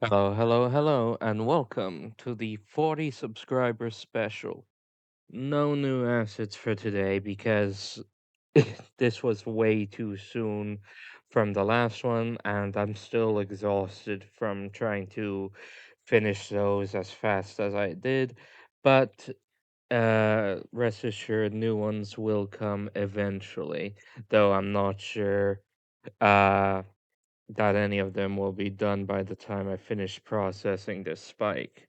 Hello, hello, hello, and welcome to the 40 subscriber special. No new assets for today because this was way too soon from the last one, and I'm still exhausted from trying to finish those as fast as I did. But rest assured, new ones will come eventually, though I'm not sure. Uh, that any of them will be done by the time I finish processing this spike.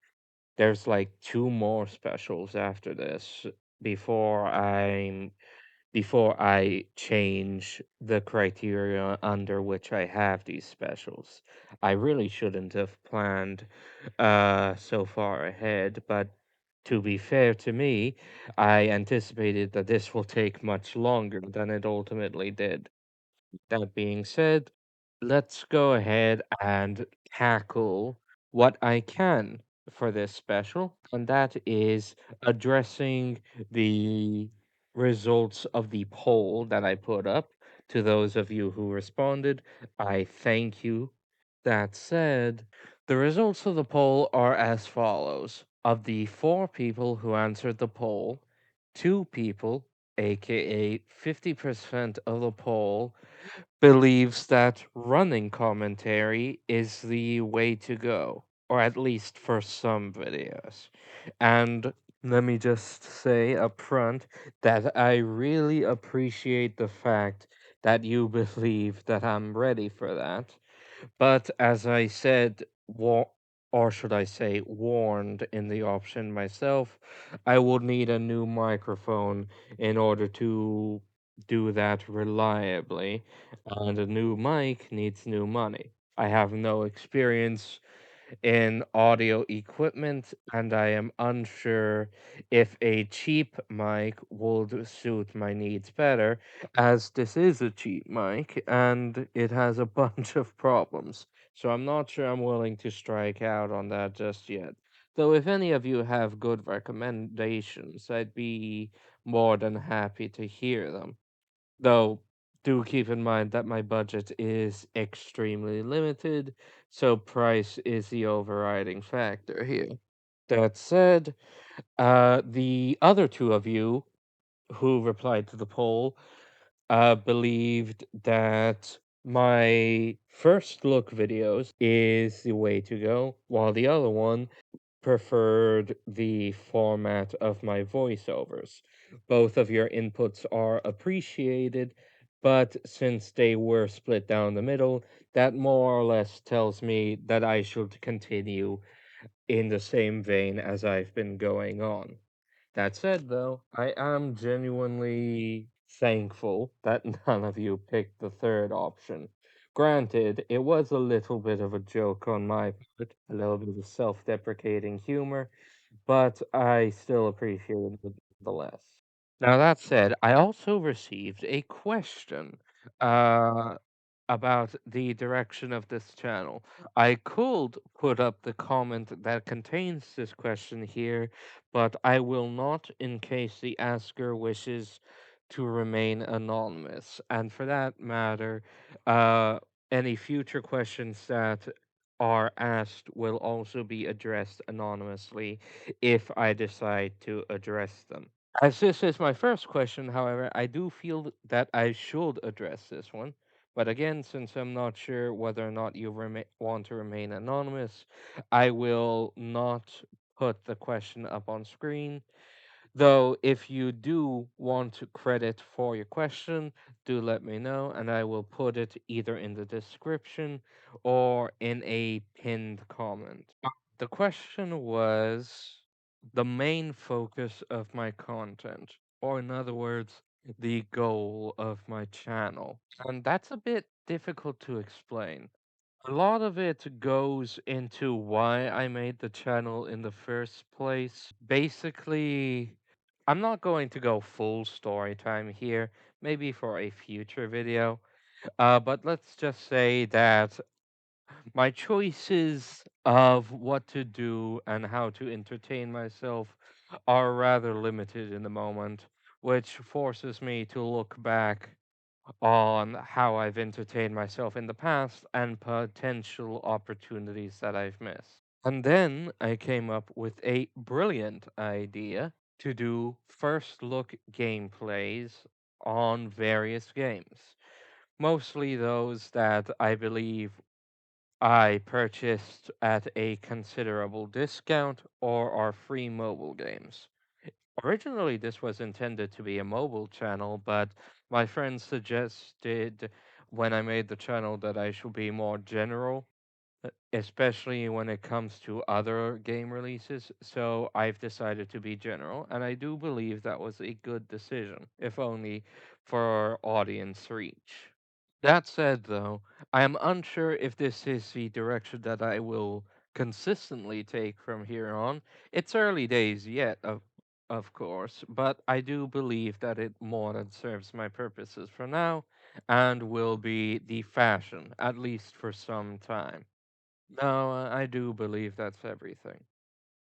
There's like two more specials after this before I'm before I change the criteria under which I have these specials. I really shouldn't have planned so far ahead, but to be fair to me, I anticipated that this will take much longer than it ultimately did. That being said, let's go ahead and tackle what I can for this special, and that is addressing the results of the poll that I put up. To those of you who responded, I thank you. That said, the results of the poll are as follows. Of the four people who answered the poll, two people, aka 50% of the poll, believes that running commentary is the way to go, or at least for some videos. And let me just say up front that I really appreciate the fact that you believe that I'm ready for that. But as I said, or should I say, warned in the option myself, I would need a new microphone in order to do that reliably, and a new mic needs new money. I have no experience in audio equipment, and I am unsure if a cheap mic would suit my needs better, as this is a cheap mic and it has a bunch of problems. So I'm not sure I'm willing to strike out on that just yet. Though, if any of you have good recommendations, I'd be more than happy to hear them. Though, do keep in mind that my budget is extremely limited, so price is the overriding factor here. That said, the other two of you who replied to the poll believed that my first look videos is the way to go, while the other one preferred the format of my voiceovers. Both of your inputs are appreciated, but since they were split down the middle, that more or less tells me that I should continue in the same vein as I've been going on. That said, though, I am genuinely thankful that none of you picked the third option. Granted, it was a little bit of a joke on my part, a little bit of self deprecating humor, but I still appreciate it nonetheless. Now, that said, I also received a question uh, about the direction of this channel. I could put up the comment that contains this question here, but I will not in case the asker wishes to remain anonymous. And for that matter, uh, any future questions that are asked will also be addressed anonymously if I decide to address them. As this is my first question, however, I do feel that I should address this one. But again, since I'm not sure whether or not you want to remain anonymous, I will not put the question up on screen. Though, if you do want credit for your question, do let me know, and I will put it either in the description or in a pinned comment. The question was the main focus of my content, or in other words, the goal of my channel. And that's a bit difficult to explain. A lot of it goes into why I made the channel in the first place. Basically, I'm not going to go full story time here, maybe for a future video. But let's just say that my choices of what to do and how to entertain myself are rather limited in the moment, which forces me to look back on how I've entertained myself in the past and potential opportunities that I've missed. And then I came up with a brilliant idea to do first look gameplays on various games, mostly those that I believe I purchased at a considerable discount or are free mobile games. Originally, this was intended to be a mobile channel, but my friends suggested when I made the channel that I should be more general, especially when it comes to other game releases. So I've decided to be general, and I do believe that was a good decision, if only for audience reach. That said, though, I am unsure if this is the direction that I will consistently take from here on. It's early days yet, of course, but I do believe that it more than serves my purposes for now and will be the fashion, at least for some time. No, I do believe that's everything.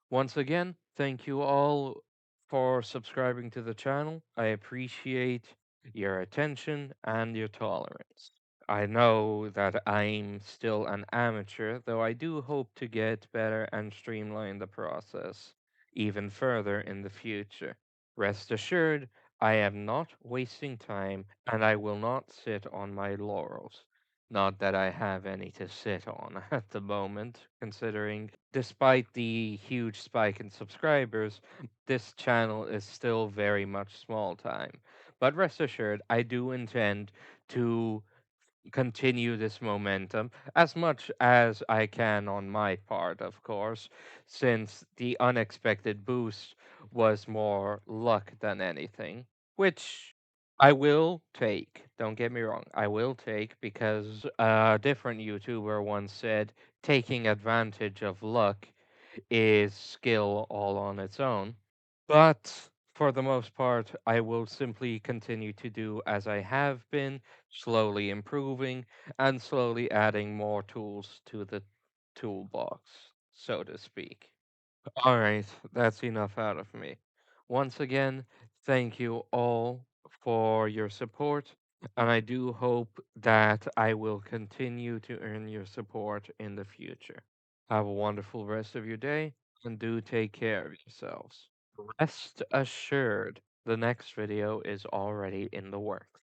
Once again, thank you all for subscribing to the channel. I appreciate your attention and your tolerance. I know that I'm still an amateur, though I do hope to get better and streamline the process even further in the future. Rest assured, I am not wasting time and I will not sit on my laurels. Not that I have any to sit on at the moment, considering despite the huge spike in subscribers, this channel is still very much small time. But rest assured, I do intend to continue this momentum as much as I can on my part, of course, since the unexpected boost was more luck than anything, which I will take. Don't get me wrong, I will take because a different YouTuber once said taking advantage of luck is skill all on its own. But for the most part, I will simply continue to do as I have been, slowly improving and slowly adding more tools to the toolbox, so to speak. All right, that's enough out of me. Once again, thank you all for your support, and I do hope that I will continue to earn your support in the future. Have a wonderful rest of your day, and do take care of yourselves. Rest assured, the next video is already in the works.